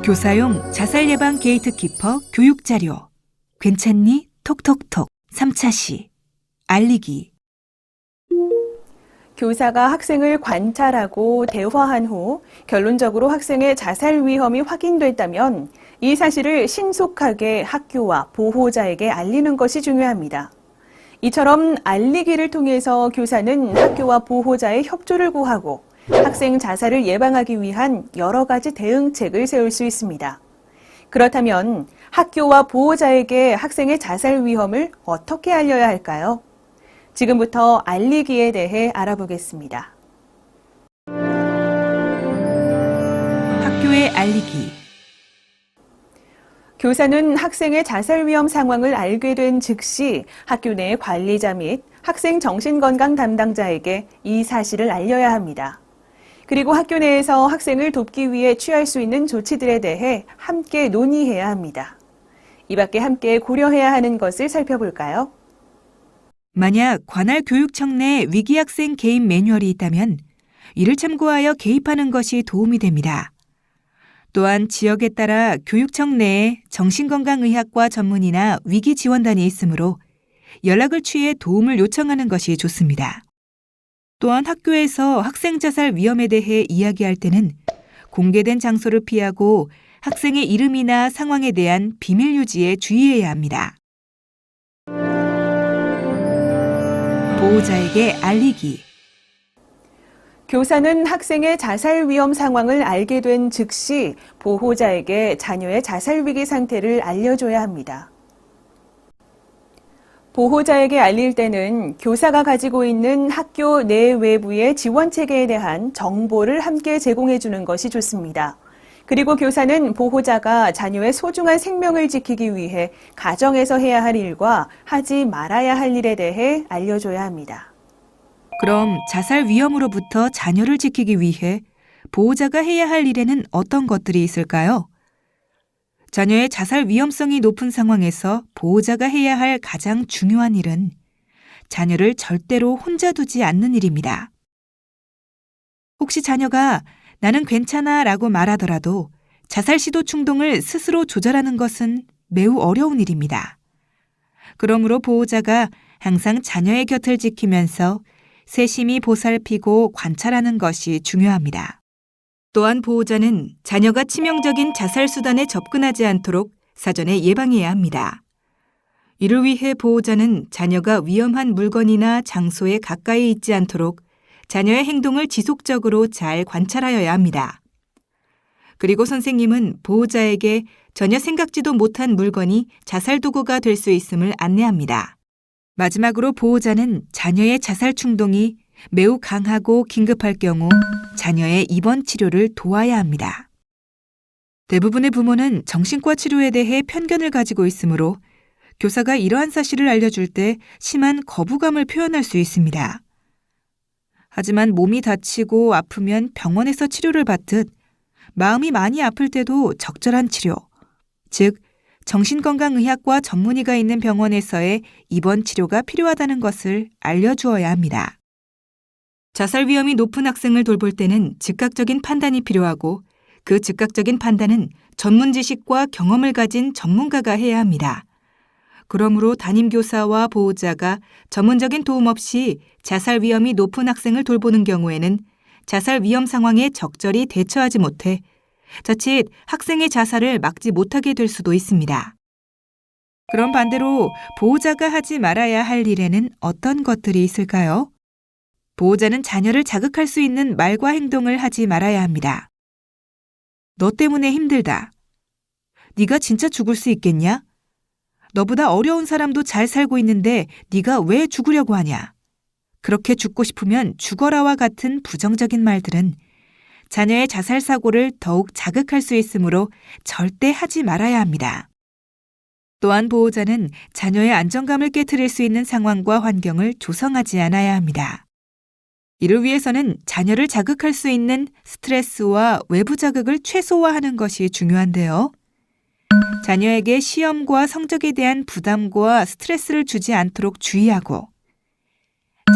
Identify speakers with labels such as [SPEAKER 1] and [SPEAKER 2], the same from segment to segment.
[SPEAKER 1] 교사용 자살 예방 게이트키퍼 교육 자료. 괜찮니? 톡톡톡. 3차 시. 알리기.
[SPEAKER 2] 교사가 학생을 관찰하고 대화한 후 결론적으로 학생의 자살 위험이 확인됐다면 이 사실을 신속하게 학교와 보호자에게 알리는 것이 중요합니다. 이처럼 알리기를 통해서 교사는 학교와 보호자의 협조를 구하고 학생 자살을 예방하기 위한 여러 가지 대응책을 세울 수 있습니다. 그렇다면 학교와 보호자에게 학생의 자살 위험을 어떻게 알려야 할까요? 지금부터 알리기에 대해 알아보겠습니다.
[SPEAKER 1] 학교에 알리기.
[SPEAKER 2] 교사는 학생의 자살 위험 상황을 알게 된 즉시 학교 내 관리자 및 학생 정신건강 담당자에게 이 사실을 알려야 합니다. 그리고 학교 내에서 학생을 돕기 위해 취할 수 있는 조치들에 대해 함께 논의해야 합니다. 이 밖에 함께 고려해야 하는 것을 살펴볼까요?
[SPEAKER 1] 만약 관할 교육청 내 위기 학생 개인 매뉴얼이 있다면 이를 참고하여 개입하는 것이 도움이 됩니다. 또한 지역에 따라 교육청 내에 정신건강의학과 전문의나 위기지원단이 있으므로 연락을 취해 도움을 요청하는 것이 좋습니다. 또한 학교에서 학생 자살 위험에 대해 이야기할 때는 공개된 장소를 피하고 학생의 이름이나 상황에 대한 비밀 유지에 주의해야 합니다. 보호자에게 알리기.
[SPEAKER 2] 교사는 학생의 자살 위험 상황을 알게 된 즉시 보호자에게 자녀의 자살 위기 상태를 알려줘야 합니다. 보호자에게 알릴 때는 교사가 가지고 있는 학교 내외부의 지원 체계에 대한 정보를 함께 제공해 주는 것이 좋습니다. 그리고 교사는 보호자가 자녀의 소중한 생명을 지키기 위해 가정에서 해야 할 일과 하지 말아야 할 일에 대해 알려줘야 합니다.
[SPEAKER 1] 그럼 자살 위험으로부터 자녀를 지키기 위해 보호자가 해야 할 일에는 어떤 것들이 있을까요? 자녀의 자살 위험성이 높은 상황에서 보호자가 해야 할 가장 중요한 일은 자녀를 절대로 혼자 두지 않는 일입니다. 혹시 자녀가 나는 괜찮아 라고 말하더라도 자살 시도 충동을 스스로 조절하는 것은 매우 어려운 일입니다. 그러므로 보호자가 항상 자녀의 곁을 지키면서 세심히 보살피고 관찰하는 것이 중요합니다. 또한 보호자는 자녀가 치명적인 자살 수단에 접근하지 않도록 사전에 예방해야 합니다. 이를 위해 보호자는 자녀가 위험한 물건이나 장소에 가까이 있지 않도록 자녀의 행동을 지속적으로 잘 관찰하여야 합니다. 그리고 선생님은 보호자에게 전혀 생각지도 못한 물건이 자살 도구가 될 수 있음을 안내합니다. 마지막으로 보호자는 자녀의 자살 충동이 매우 강하고 긴급할 경우 자녀의 입원 치료를 도와야 합니다. 대부분의 부모는 정신과 치료에 대해 편견을 가지고 있으므로 교사가 이러한 사실을 알려줄 때 심한 거부감을 표현할 수 있습니다. 하지만 몸이 다치고 아프면 병원에서 치료를 받듯 마음이 많이 아플 때도 적절한 치료, 즉 정신건강의학과 전문의가 있는 병원에서의 입원 치료가 필요하다는 것을 알려주어야 합니다. 자살 위험이 높은 학생을 돌볼 때는 즉각적인 판단이 필요하고 그 즉각적인 판단은 전문 지식과 경험을 가진 전문가가 해야 합니다. 그러므로 담임교사와 보호자가 전문적인 도움 없이 자살 위험이 높은 학생을 돌보는 경우에는 자살 위험 상황에 적절히 대처하지 못해 자칫 학생의 자살을 막지 못하게 될 수도 있습니다. 그럼 반대로 보호자가 하지 말아야 할 일에는 어떤 것들이 있을까요? 보호자는 자녀를 자극할 수 있는 말과 행동을 하지 말아야 합니다. 너 때문에 힘들다. 네가 진짜 죽을 수 있겠냐? 너보다 어려운 사람도 잘 살고 있는데 네가 왜 죽으려고 하냐? 그렇게 죽고 싶으면 죽어라와 같은 부정적인 말들은 자녀의 자살 사고를 더욱 자극할 수 있으므로 절대 하지 말아야 합니다. 또한 보호자는 자녀의 안정감을 깨트릴 수 있는 상황과 환경을 조성하지 않아야 합니다. 이를 위해서는 자녀를 자극할 수 있는 스트레스와 외부 자극을 최소화하는 것이 중요한데요. 자녀에게 시험과 성적에 대한 부담과 스트레스를 주지 않도록 주의하고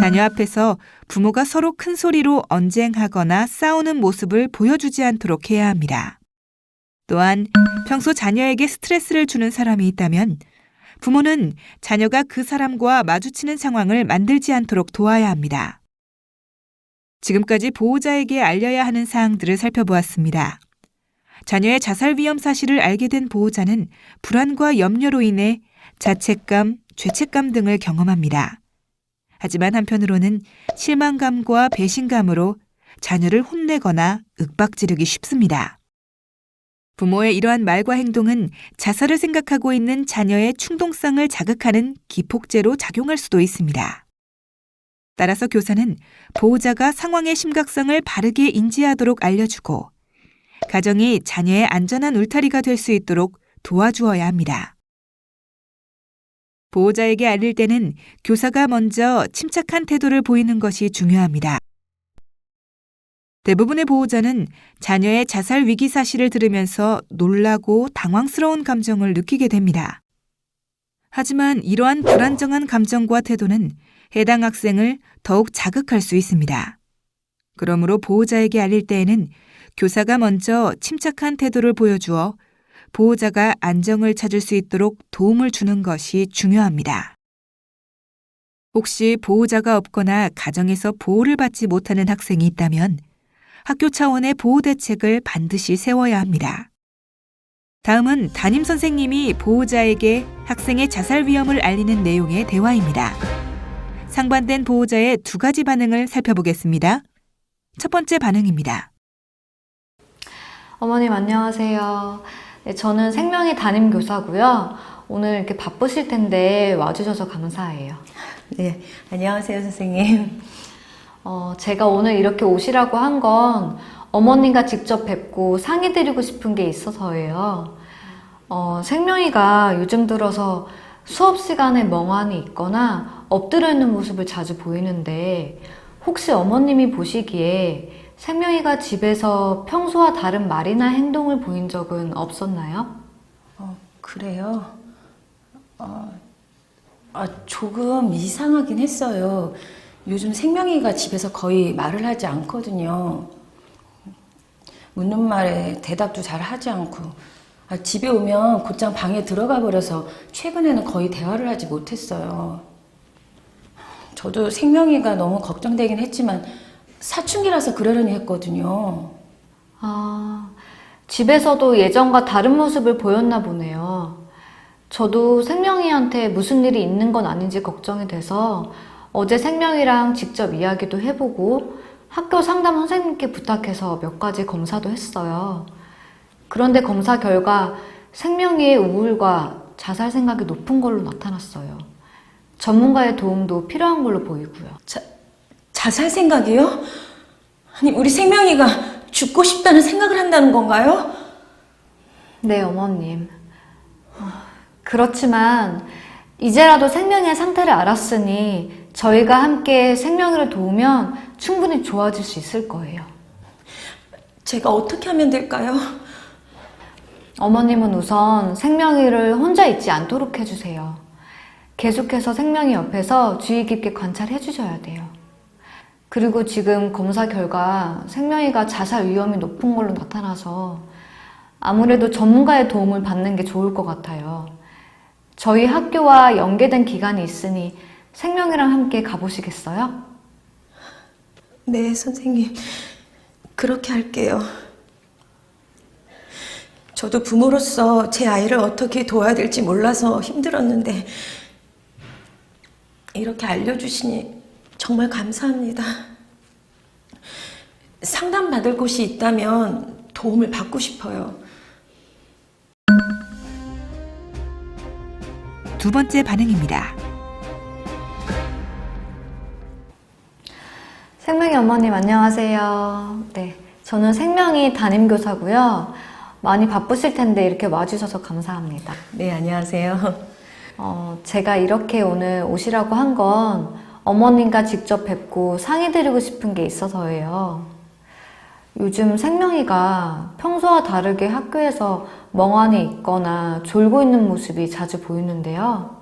[SPEAKER 1] 자녀 앞에서 부모가 서로 큰 소리로 언쟁하거나 싸우는 모습을 보여주지 않도록 해야 합니다. 또한 평소 자녀에게 스트레스를 주는 사람이 있다면 부모는 자녀가 그 사람과 마주치는 상황을 만들지 않도록 도와야 합니다. 지금까지 보호자에게 알려야 하는 사항들을 살펴보았습니다. 자녀의 자살 위험 사실을 알게 된 보호자는 불안과 염려로 인해 자책감, 죄책감 등을 경험합니다. 하지만 한편으로는 실망감과 배신감으로 자녀를 혼내거나 윽박지르기 쉽습니다. 부모의 이러한 말과 행동은 자살을 생각하고 있는 자녀의 충동성을 자극하는 기폭제로 작용할 수도 있습니다. 따라서 교사는 보호자가 상황의 심각성을 바르게 인지하도록 알려주고 가정이 자녀의 안전한 울타리가 될 수 있도록 도와주어야 합니다. 보호자에게 알릴 때는 교사가 먼저 침착한 태도를 보이는 것이 중요합니다. 대부분의 보호자는 자녀의 자살 위기 사실을 들으면서 놀라고 당황스러운 감정을 느끼게 됩니다. 하지만 이러한 불안정한 감정과 태도는 해당 학생을 더욱 자극할 수 있습니다. 그러므로 보호자에게 알릴 때에는 교사가 먼저 침착한 태도를 보여주어 보호자가 안정을 찾을 수 있도록 도움을 주는 것이 중요합니다. 혹시 보호자가 없거나 가정에서 보호를 받지 못하는 학생이 있다면 학교 차원의 보호 대책을 반드시 세워야 합니다. 다음은 담임 선생님이 보호자에게 학생의 자살 위험을 알리는 내용의 대화입니다. 상반된 보호자의 두 가지 반응을 살펴보겠습니다. 첫 번째 반응입니다.
[SPEAKER 3] 어머님 안녕하세요. 네, 저는 생명의 담임 교사고요. 오늘 이렇게 바쁘실 텐데 와주셔서 감사해요.
[SPEAKER 4] 네, 안녕하세요, 선생님.
[SPEAKER 3] 제가 오늘 이렇게 오시라고 한 건 어머님과 직접 뵙고 상의드리고 싶은 게 있어서예요. 생명이가 요즘 들어서 수업 시간에 멍하니 있거나 엎드려 있는 모습을 자주 보이는데 혹시 어머님이 보시기에 생명이가 집에서 평소와 다른 말이나 행동을 보인 적은 없었나요?
[SPEAKER 4] 그래요? 조금 이상하긴 했어요. 요즘 생명이가 집에서 거의 말을 하지 않거든요. 묻는 말에 대답도 잘 하지 않고 집에 오면 곧장 방에 들어가 버려서 최근에는 거의 대화를 하지 못했어요. 저도 생명이가 너무 걱정되긴 했지만 사춘기라서 그러려니 했거든요.
[SPEAKER 3] 집에서도 예전과 다른 모습을 보였나 보네요. 저도 생명이한테 무슨 일이 있는 건 아닌지 걱정이 돼서 어제 생명이랑 직접 이야기도 해보고 학교 상담 선생님께 부탁해서 몇 가지 검사도 했어요. 그런데 검사 결과 생명이의 우울과 자살 생각이 높은 걸로 나타났어요. 전문가의 도움도 필요한 걸로 보이고요.
[SPEAKER 4] 자살 생각이요? 아니, 우리 생명이가 죽고 싶다는 생각을 한다는 건가요?
[SPEAKER 3] 네, 어머님. 그렇지만 이제라도 생명이의 상태를 알았으니 저희가 함께 생명이를 도우면 충분히 좋아질 수 있을 거예요.
[SPEAKER 4] 제가 어떻게 하면 될까요?
[SPEAKER 3] 어머님은 우선 생명이를 혼자 있지 않도록 해주세요. 계속해서 생명이 옆에서 주의 깊게 관찰해 주셔야 돼요. 그리고 지금 검사 결과 생명이가 자살 위험이 높은 걸로 나타나서 아무래도 전문가의 도움을 받는 게 좋을 것 같아요. 저희 학교와 연계된 기관이 있으니 생명이랑 함께 가보시겠어요?
[SPEAKER 4] 네, 선생님. 그렇게 할게요. 저도 부모로서 제 아이를 어떻게 도와야 될지 몰라서 힘들었는데 이렇게 알려주시니 정말 감사합니다. 상담받을 곳이 있다면 도움을 받고 싶어요.
[SPEAKER 1] 두 번째 반응입니다.
[SPEAKER 3] 생명이 어머님 안녕하세요. 네, 저는 생명이 담임교사고요. 많이 바쁘실 텐데 이렇게 와주셔서 감사합니다.
[SPEAKER 4] 네, 안녕하세요.
[SPEAKER 3] 제가 이렇게 오늘 오시라고 한 건 어머님과 직접 뵙고 상의드리고 싶은 게 있어서예요. 요즘 생명이가 평소와 다르게 학교에서 멍하니 있거나 졸고 있는 모습이 자주 보이는데요.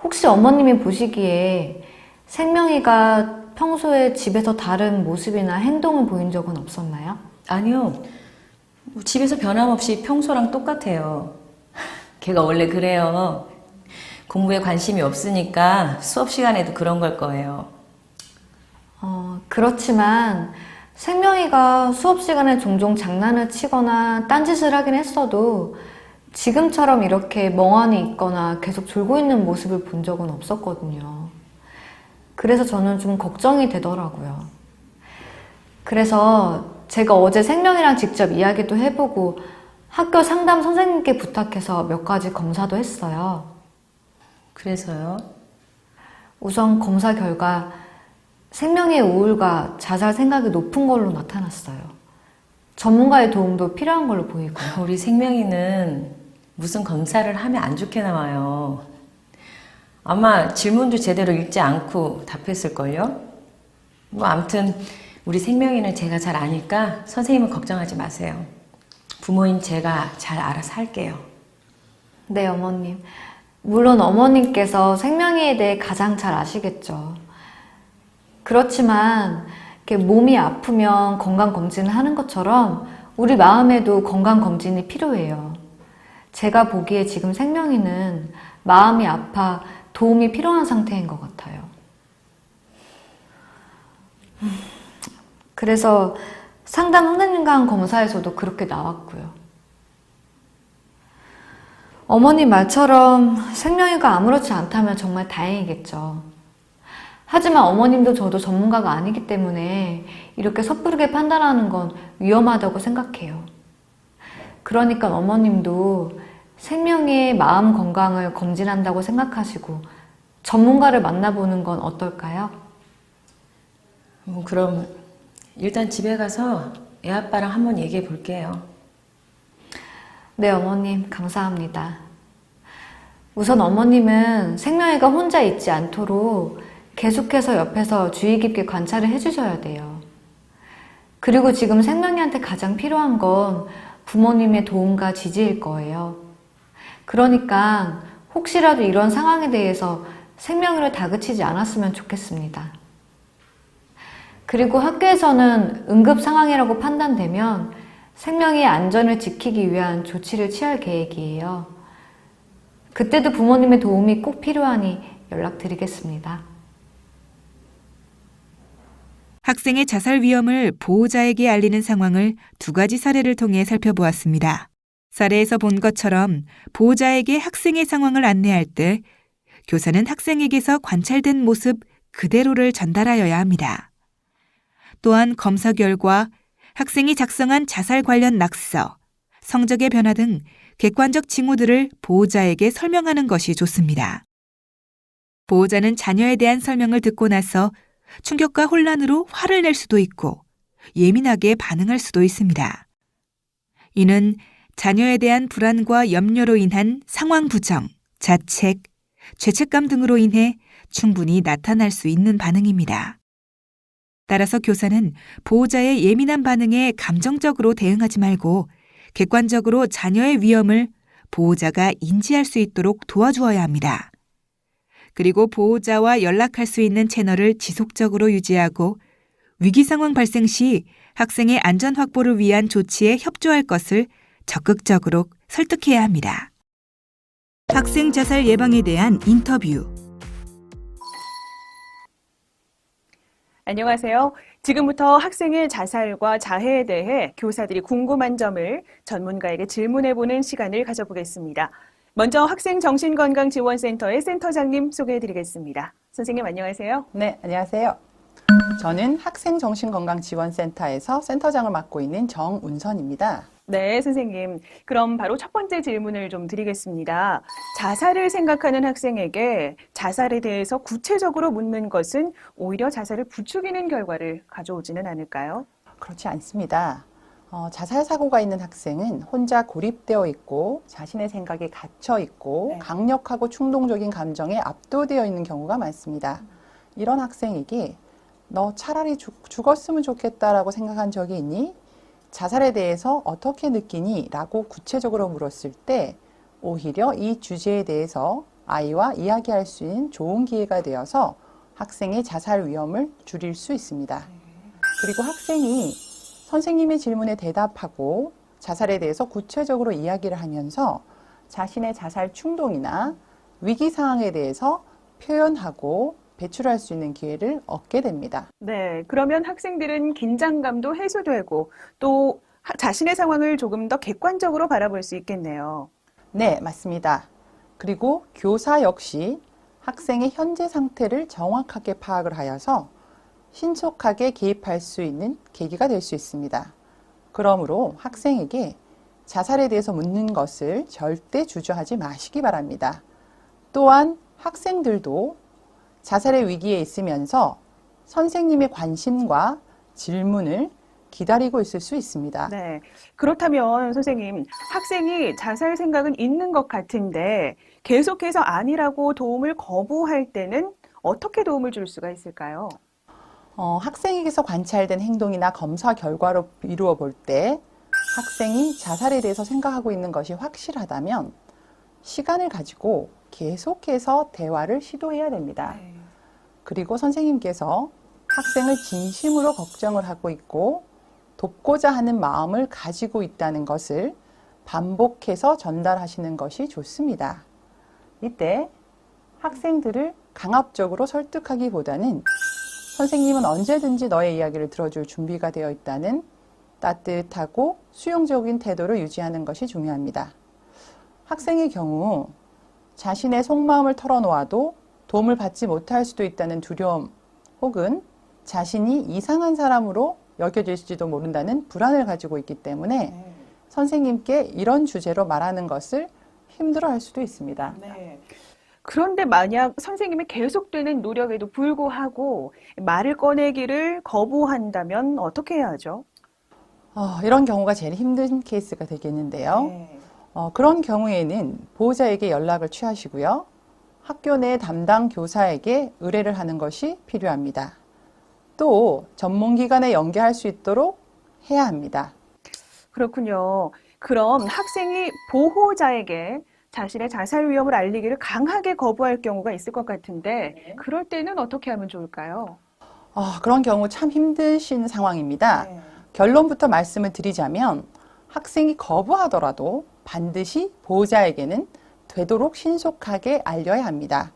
[SPEAKER 3] 혹시 어머님이 보시기에 생명이가 평소에 집에서 다른 모습이나 행동을 보인 적은 없었나요?
[SPEAKER 4] 아니요. 뭐 집에서 변함없이 평소랑 똑같아요. 걔가 원래 그래요. 공부에 관심이 없으니까 수업 시간에도 그런 걸 거예요.
[SPEAKER 3] 그렇지만 생명이가 수업 시간에 종종 장난을 치거나 딴짓을 하긴 했어도 지금처럼 이렇게 멍하니 있거나 계속 졸고 있는 모습을 본 적은 없었거든요. 그래서 저는 좀 걱정이 되더라고요. 그래서 제가 어제 생명이랑 직접 이야기도 해보고 학교 상담 선생님께 부탁해서 몇 가지 검사도 했어요.
[SPEAKER 4] 그래서요?
[SPEAKER 3] 우선 검사 결과 생명의 우울과 자살 생각이 높은 걸로 나타났어요. 전문가의 도움도 필요한 걸로 보이고요.
[SPEAKER 4] 우리 생명이는 무슨 검사를 하면 안 좋게 나와요. 아마 질문도 제대로 읽지 않고 답했을걸요? 뭐 아무튼 우리 생명이는 제가 잘 아니까 선생님은 걱정하지 마세요. 부모인 제가 잘 알아서 할게요.
[SPEAKER 3] 네, 어머님. 물론 어머님께서 생명이에 대해 가장 잘 아시겠죠. 그렇지만 이렇게 몸이 아프면 건강검진을 하는 것처럼 우리 마음에도 건강검진이 필요해요. 제가 보기에 지금 생명이는 마음이 아파 도움이 필요한 상태인 것 같아요. 그래서 상담 선생님과 한 검사에서도 그렇게 나왔고요. 어머님 말처럼 생명이가 아무렇지 않다면 정말 다행이겠죠. 하지만 어머님도 저도 전문가가 아니기 때문에 이렇게 섣부르게 판단하는 건 위험하다고 생각해요. 그러니까 어머님도 생명이의 마음 건강을 검진한다고 생각하시고 전문가를 만나보는 건 어떨까요?
[SPEAKER 4] 그럼 일단 집에 가서 애 아빠랑 한번 얘기해 볼게요.
[SPEAKER 3] 네, 어머님, 감사합니다. 우선 어머님은 생명이가 혼자 있지 않도록 계속해서 옆에서 주의 깊게 관찰을 해주셔야 돼요. 그리고 지금 생명이한테 가장 필요한 건 부모님의 도움과 지지일 거예요. 그러니까 혹시라도 이런 상황에 대해서 생명이를 다그치지 않았으면 좋겠습니다. 그리고 학교에서는 응급 상황이라고 판단되면 생명의 안전을 지키기 위한 조치를 취할 계획이에요. 그때도 부모님의 도움이 꼭 필요하니 연락드리겠습니다.
[SPEAKER 1] 학생의 자살 위험을 보호자에게 알리는 상황을 두 가지 사례를 통해 살펴보았습니다. 사례에서 본 것처럼 보호자에게 학생의 상황을 안내할 때 교사는 학생에게서 관찰된 모습 그대로를 전달하여야 합니다. 또한 검사 결과 학생이 작성한 자살 관련 낙서, 성적의 변화 등 객관적 징후들을 보호자에게 설명하는 것이 좋습니다. 보호자는 자녀에 대한 설명을 듣고 나서 충격과 혼란으로 화를 낼 수도 있고 예민하게 반응할 수도 있습니다. 이는 자녀에 대한 불안과 염려로 인한 상황 부정, 자책, 죄책감 등으로 인해 충분히 나타날 수 있는 반응입니다. 따라서 교사는 보호자의 예민한 반응에 감정적으로 대응하지 말고 객관적으로 자녀의 위험을 보호자가 인지할 수 있도록 도와주어야 합니다. 그리고 보호자와 연락할 수 있는 채널을 지속적으로 유지하고 위기 상황 발생 시 학생의 안전 확보를 위한 조치에 협조할 것을 적극적으로 설득해야 합니다. 학생 자살 예방에 대한 인터뷰.
[SPEAKER 2] 안녕하세요. 지금부터 학생의 자살과 자해에 대해 교사들이 궁금한 점을 전문가에게 질문해보는 시간을 가져보겠습니다. 먼저 학생정신건강지원센터의 센터장님 소개해드리겠습니다. 선생님 안녕하세요.
[SPEAKER 5] 네, 안녕하세요. 저는 학생정신건강지원센터에서 센터장을 맡고 있는 정운선입니다.
[SPEAKER 2] 네, 선생님. 그럼 바로 첫 번째 질문을 좀 드리겠습니다. 자살을 생각하는 학생에게 자살에 대해서 구체적으로 묻는 것은 오히려 자살을 부추기는 결과를 가져오지는 않을까요?
[SPEAKER 5] 그렇지 않습니다. 자살 사고가 있는 학생은 혼자 고립되어 있고 자신의 생각에 갇혀 있고
[SPEAKER 2] 네.
[SPEAKER 5] 강력하고 충동적인 감정에 압도되어 있는 경우가 많습니다. 이런 학생에게 너 차라리 죽었으면 좋겠다라고 생각한 적이 있니? 자살에 대해서 어떻게 느끼니? 라고 구체적으로 물었을 때 오히려 이 주제에 대해서 아이와 이야기할 수 있는 좋은 기회가 되어서 학생의 자살 위험을 줄일 수 있습니다. 그리고 학생이 선생님의 질문에 대답하고 자살에 대해서 구체적으로 이야기를 하면서 자신의 자살 충동이나 위기 상황에 대해서 표현하고 배출할 수 있는 기회를 얻게 됩니다.
[SPEAKER 2] 네, 그러면 학생들은 긴장감도 해소되고 또 자신의 상황을 조금 더 객관적으로 바라볼 수 있겠네요.
[SPEAKER 5] 네, 맞습니다. 그리고 교사 역시 학생의 현재 상태를 정확하게 파악을 하여서 신속하게 개입할 수 있는 계기가 될 수 있습니다. 그러므로 학생에게 자살에 대해서 묻는 것을 절대 주저하지 마시기 바랍니다. 또한 학생들도 자살의 위기에 있으면서 선생님의 관심과 질문을 기다리고 있을 수 있습니다.
[SPEAKER 2] 네, 그렇다면 선생님, 학생이 자살 생각은 있는 것 같은데 계속해서 아니라고 도움을 거부할 때는 어떻게 도움을 줄 수가 있을까요?
[SPEAKER 5] 학생에게서 관찰된 행동이나 검사 결과로 이루어 볼 때 학생이 자살에 대해서 생각하고 있는 것이 확실하다면 시간을 가지고 계속해서 대화를 시도해야 됩니다. 그리고 선생님께서 학생을 진심으로 걱정을 하고 있고 돕고자 하는 마음을 가지고 있다는 것을 반복해서 전달하시는 것이 좋습니다. 이때 학생들을 강압적으로 설득하기보다는 선생님은 언제든지 너의 이야기를 들어줄 준비가 되어 있다는 따뜻하고 수용적인 태도를 유지하는 것이 중요합니다. 학생의 경우 자신의 속마음을 털어놓아도 도움을 받지 못할 수도 있다는 두려움 혹은 자신이 이상한 사람으로 여겨질지도 모른다는 불안을 가지고 있기 때문에 선생님께 이런 주제로 말하는 것을 힘들어할 수도 있습니다.
[SPEAKER 2] 네. 그런데 만약 선생님이 계속되는 노력에도 불구하고 말을 꺼내기를 거부한다면 어떻게 해야 하죠?
[SPEAKER 5] 이런 경우가 제일 힘든 케이스가 되겠는데요. 그런 경우에는 보호자에게 연락을 취하시고요. 학교 내 담당 교사에게 의뢰를 하는 것이 필요합니다. 또 전문기관에 연계할 수 있도록 해야 합니다.
[SPEAKER 2] 그렇군요. 그럼 학생이 보호자에게 자신의 자살 위험을 알리기를 강하게 거부할 경우가 있을 것 같은데 그럴 때는 어떻게 하면 좋을까요?
[SPEAKER 5] 그런 경우 참 힘드신 상황입니다. 결론부터 말씀을 드리자면 학생이 거부하더라도 반드시 보호자에게는 되도록 신속하게 알려야 합니다.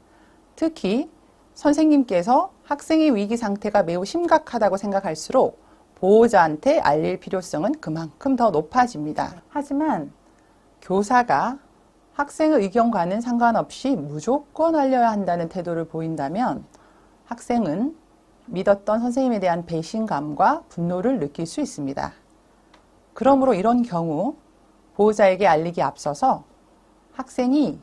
[SPEAKER 5] 특히 선생님께서 학생의 위기 상태가 매우 심각하다고 생각할수록 보호자한테 알릴 필요성은 그만큼 더 높아집니다. 하지만 교사가 학생의 의견과는 상관없이 무조건 알려야 한다는 태도를 보인다면 학생은 믿었던 선생님에 대한 배신감과 분노를 느낄 수 있습니다. 그러므로 이런 경우 보호자에게 알리기 앞서서 학생이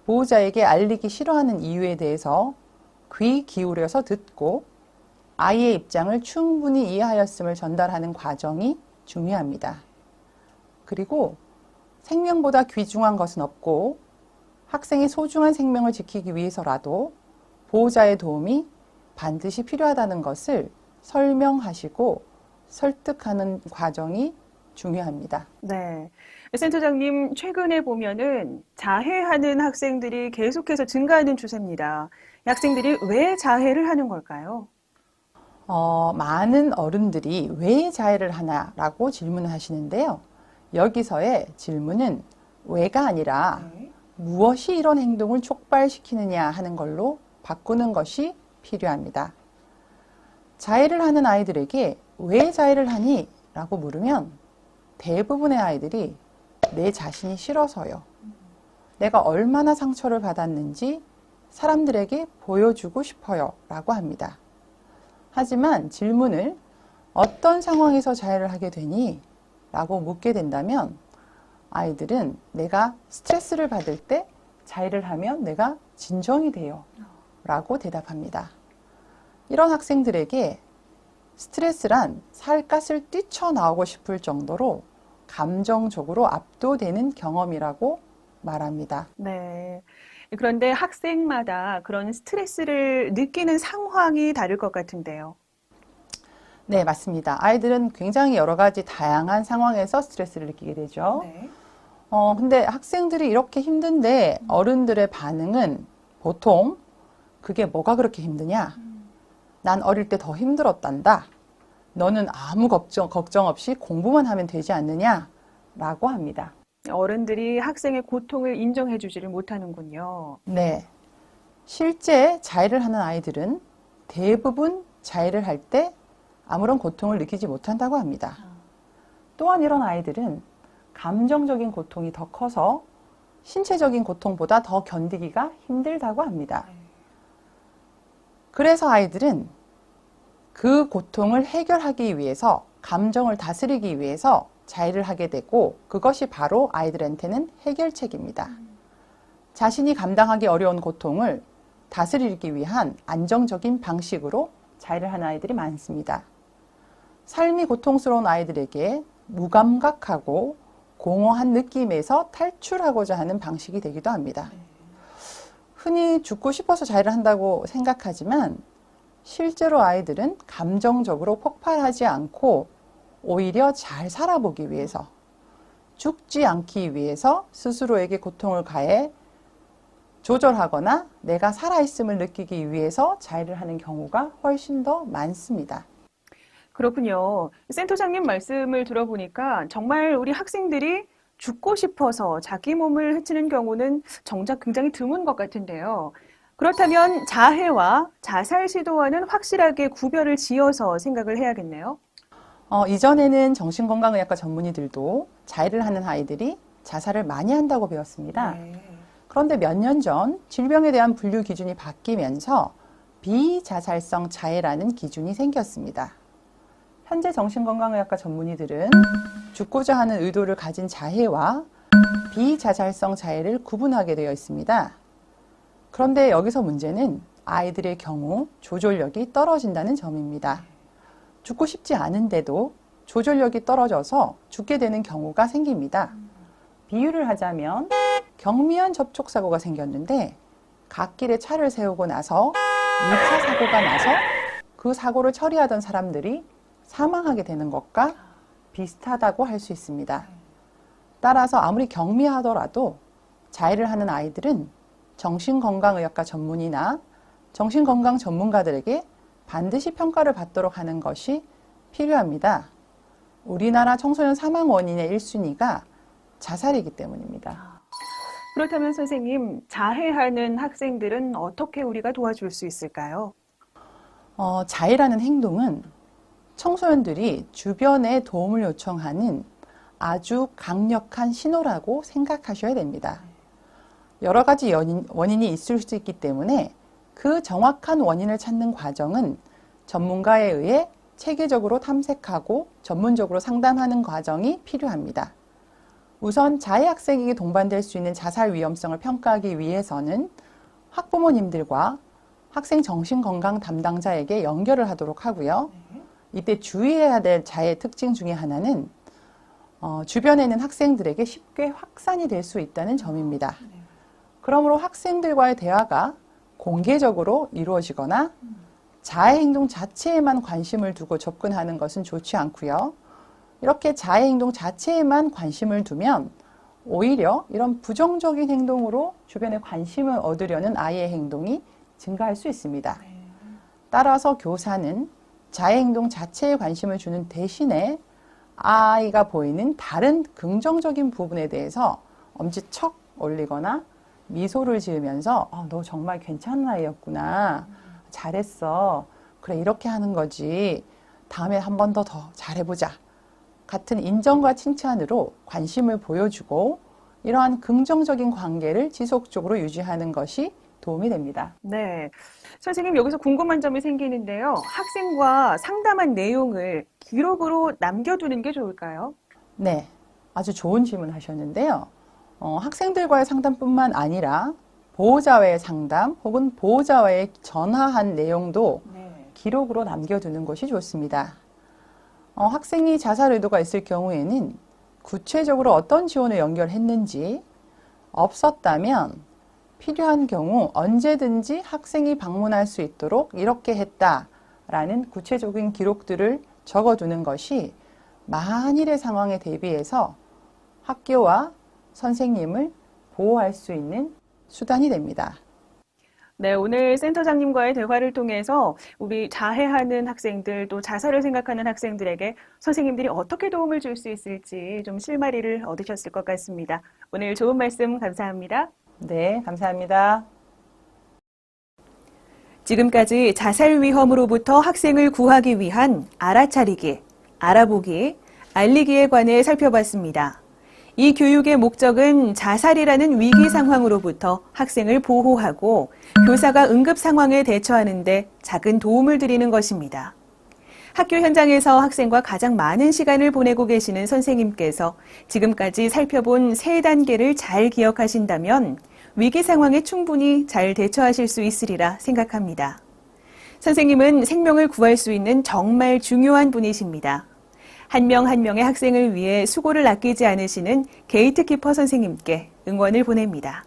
[SPEAKER 5] 보호자에게 알리기 싫어하는 이유에 대해서 귀 기울여서 듣고 아이의 입장을 충분히 이해하였음을 전달하는 과정이 중요합니다. 그리고 생명보다 귀중한 것은 없고 학생의 소중한 생명을 지키기 위해서라도 보호자의 도움이 반드시 필요하다는 것을 설명하시고 설득하는 과정이 중요합니다.
[SPEAKER 2] 네. 센터장님, 최근에 보면은 자해하는 학생들이 계속해서 증가하는 추세입니다. 학생들이 왜 자해를 하는 걸까요?
[SPEAKER 5] 많은 어른들이 왜 자해를 하나라고 질문을 하시는데요. 여기서의 질문은 왜가 아니라 무엇이 이런 행동을 촉발시키느냐 하는 걸로 바꾸는 것이 필요합니다. 자해를 하는 아이들에게 왜 자해를 하니? 라고 물으면 대부분의 아이들이 내 자신이 싫어서요. 내가 얼마나 상처를 받았는지 사람들에게 보여주고 싶어요. 라고 합니다. 하지만 질문을 어떤 상황에서 자해를 하게 되니? 라고 묻게 된다면 아이들은 내가 스트레스를 받을 때 자해를 하면 내가 진정이 돼요. 라고 대답합니다. 이런 학생들에게 스트레스란 살갗을 뛰쳐나오고 싶을 정도로 감정적으로 압도되는 경험이라고 말합니다.
[SPEAKER 2] 네. 그런데 학생마다 그런 스트레스를 느끼는 상황이 다를 것 같은데요.
[SPEAKER 5] 네, 맞습니다. 아이들은 굉장히 여러 가지 다양한 상황에서 스트레스를 느끼게 되죠.
[SPEAKER 2] 네.
[SPEAKER 5] 근데 학생들이 이렇게 힘든데 어른들의 반응은 보통 그게 뭐가 그렇게 힘드냐? 난 어릴 때 더 힘들었단다. 너는 아무 걱정 없이 공부만 하면 되지 않느냐? 라고 합니다.
[SPEAKER 2] 어른들이 학생의 고통을 인정해주지를 못하는군요.
[SPEAKER 5] 네. 실제 자해를 하는 아이들은 대부분 자해를 할 때 아무런 고통을 느끼지 못한다고 합니다. 또한 이런 아이들은 감정적인 고통이 더 커서 신체적인 고통보다 더 견디기가 힘들다고 합니다. 그래서 아이들은 그 고통을 해결하기 위해서, 감정을 다스리기 위해서 자해를 하게 되고, 그것이 바로 아이들한테는 해결책입니다. 자신이 감당하기 어려운 고통을 다스리기 위한 안정적인 방식으로 자해를 하는 아이들이 많습니다. 삶이 고통스러운 아이들에게 무감각하고 공허한 느낌에서 탈출하고자 하는 방식이 되기도 합니다. 흔히 죽고 싶어서 자해를 한다고 생각하지만 실제로 아이들은 감정적으로 폭발하지 않고 오히려 잘 살아보기 위해서, 죽지 않기 위해서 스스로에게 고통을 가해 조절하거나 내가 살아있음을 느끼기 위해서 자해를 하는 경우가 훨씬 더 많습니다.
[SPEAKER 2] 그렇군요. 센터장님 말씀을 들어보니까 정말 우리 학생들이 죽고 싶어서 자기 몸을 해치는 경우는 정작 굉장히 드문 것 같은데요. 그렇다면 자해와 자살 시도와는 확실하게 구별을 지어서 생각을 해야겠네요.
[SPEAKER 5] 이전에는 정신건강의학과 전문의들도 자해를 하는 아이들이 자살을 많이 한다고 배웠습니다. 그런데 몇 년 전 질병에 대한 분류 기준이 바뀌면서 비자살성 자해라는 기준이 생겼습니다. 현재 정신건강의학과 전문의들은 죽고자 하는 의도를 가진 자해와 비자살성 자해를 구분하게 되어 있습니다. 그런데 여기서 문제는 아이들의 경우 조절력이 떨어진다는 점입니다. 죽고 싶지 않은데도 조절력이 떨어져서 죽게 되는 경우가 생깁니다. 비유를 하자면 경미한 접촉사고가 생겼는데 갓길에 차를 세우고 나서 2차 사고가 나서 그 사고를 처리하던 사람들이 사망하게 되는 것과 비슷하다고 할 수 있습니다. 따라서 아무리 경미하더라도 자해를 하는 아이들은 정신건강의학과 전문의나 정신건강 전문가들에게 반드시 평가를 받도록 하는 것이 필요합니다. 우리나라 청소년 사망 원인의 1순위가 자살이기 때문입니다.
[SPEAKER 2] 그렇다면 선생님, 자해하는 학생들은 어떻게 우리가 도와줄 수 있을까요?
[SPEAKER 5] 자해라는 행동은 청소년들이 주변에 도움을 요청하는 아주 강력한 신호라고 생각하셔야 됩니다. 여러 가지 원인이 있을 수 있기 때문에 그 정확한 원인을 찾는 과정은 전문가에 의해 체계적으로 탐색하고 전문적으로 상담하는 과정이 필요합니다. 우선 자해 학생에게 동반될 수 있는 자살 위험성을 평가하기 위해서는 학부모님들과 학생 정신건강 담당자에게 연결을 하도록 하고요. 이때 주의해야 될 자해 특징 중에 하나는 주변에 있는 학생들에게 쉽게 확산이 될 수 있다는 점입니다. 그러므로 학생들과의 대화가 공개적으로 이루어지거나 자해 행동 자체에만 관심을 두고 접근하는 것은 좋지 않고요. 이렇게 자해 행동 자체에만 관심을 두면 오히려 이런 부정적인 행동으로 주변에 관심을 얻으려는 아이의 행동이 증가할 수 있습니다. 따라서 교사는 자해 행동 자체에 관심을 주는 대신에 아이가 보이는 다른 긍정적인 부분에 대해서 엄지척 올리거나 미소를 지으면서 너 정말 괜찮은 아이였구나. 잘했어. 그래, 이렇게 하는 거지. 다음에 한 번 더 잘해보자. 같은 인정과 칭찬으로 관심을 보여주고 이러한 긍정적인 관계를 지속적으로 유지하는 것이 도움이 됩니다.
[SPEAKER 2] 네. 선생님, 여기서 궁금한 점이 생기는데요. 학생과 상담한 내용을 기록으로 남겨두는 게 좋을까요?
[SPEAKER 5] 네. 아주 좋은 질문 하셨는데요. 학생들과의 상담뿐만 아니라 보호자와의 상담 혹은 보호자와의 전화한 내용도 기록으로 남겨두는 것이 좋습니다. 학생이 자살 의도가 있을 경우에는 구체적으로 어떤 지원을 연결했는지, 없었다면 필요한 경우 언제든지 학생이 방문할 수 있도록 이렇게 했다라는 구체적인 기록들을 적어두는 것이 만일의 상황에 대비해서 학교와 선생님을 보호할 수 있는 수단이 됩니다.
[SPEAKER 2] 네, 오늘 센터장님과의 대화를 통해서 우리 자해하는 학생들 또 자살을 생각하는 학생들에게 선생님들이 어떻게 도움을 줄 수 있을지 좀 실마리를 얻으셨을 것 같습니다. 오늘 좋은 말씀 감사합니다.
[SPEAKER 5] 네, 감사합니다.
[SPEAKER 2] 지금까지 자살 위험으로부터 학생을 구하기 위한 알아차리기, 알아보기, 알리기에 관해 살펴봤습니다. 이 교육의 목적은 자살이라는 위기 상황으로부터 학생을 보호하고 교사가 응급 상황에 대처하는 데 작은 도움을 드리는 것입니다. 학교 현장에서 학생과 가장 많은 시간을 보내고 계시는 선생님께서 지금까지 살펴본 세 단계를 잘 기억하신다면 위기 상황에 충분히 잘 대처하실 수 있으리라 생각합니다. 선생님은 생명을 구할 수 있는 정말 중요한 분이십니다. 한 명 한 명의 학생을 위해 수고를 아끼지 않으시는 게이트키퍼 선생님께 응원을 보냅니다.